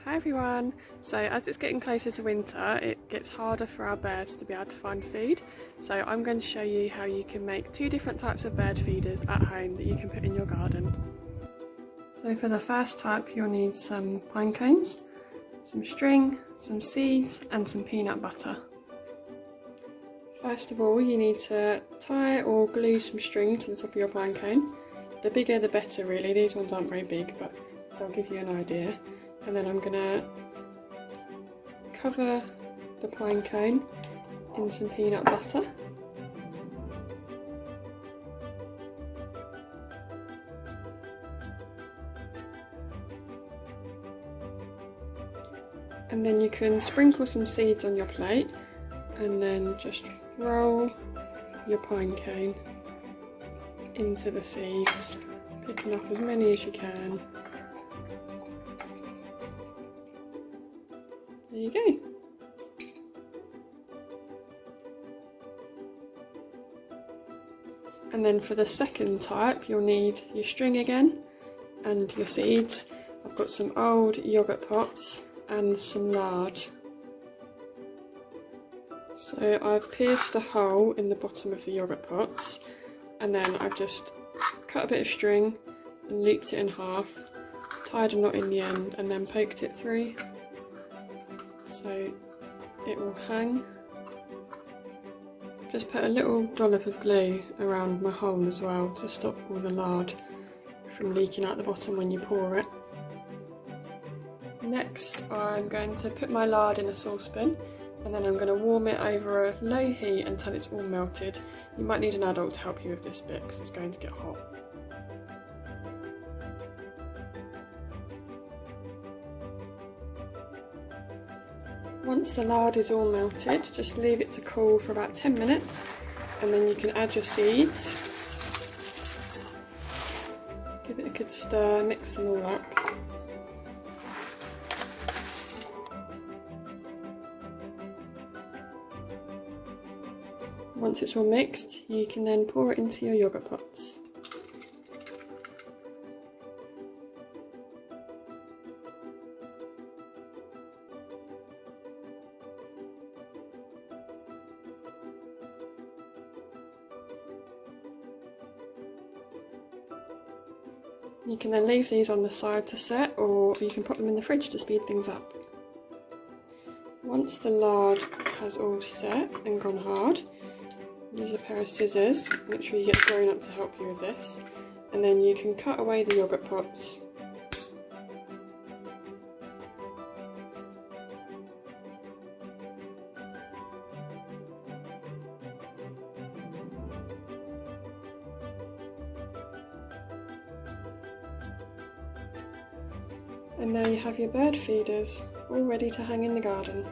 Hi everyone! So as it's getting closer to winter, it gets harder for our birds to be able to find food. So I'm going to show you how you can make two different types of bird feeders at home that you can put in your garden. So for the first type you'll need some pine cones, some string, some seeds and some peanut butter. First of all you need to tie or glue some string to the top of your pine cone. The bigger the better really, these ones aren't very big but they'll give you an idea. And then I'm going to cover the pine cone in some peanut butter. And then you can sprinkle some seeds on your plate and then just roll your pine cone into the seeds, picking up as many as you can. There you go. And then for the second type you'll need your string again and your seeds. I've got some old yoghurt pots and some lard. So I've pierced a hole in the bottom of the yoghurt pots and then I've just cut a bit of string and looped it in half, tied a knot in the end and then poked it through so it will hang. Just put a little dollop of glue around my hole as well to stop all the lard from leaking out the bottom when you pour it. Next I'm going to put my lard in a saucepan and then I'm going to warm it over a low heat until it's all melted. You might need an adult to help you with this bit because it's going to get hot. Once the lard is all melted, just leave it to cool for about 10 minutes and then you can add your seeds. Give it a good stir, mix them all up. Once it's all mixed, you can then pour it into your yoghurt pots. You can then leave these on the side to set, or you can put them in the fridge to speed things up. Once the lard has all set and gone hard, use a pair of scissors, make sure you get grown up to help you with this, and then you can cut away the yoghurt pots. And there you have your bird feeders, all ready to hang in the garden.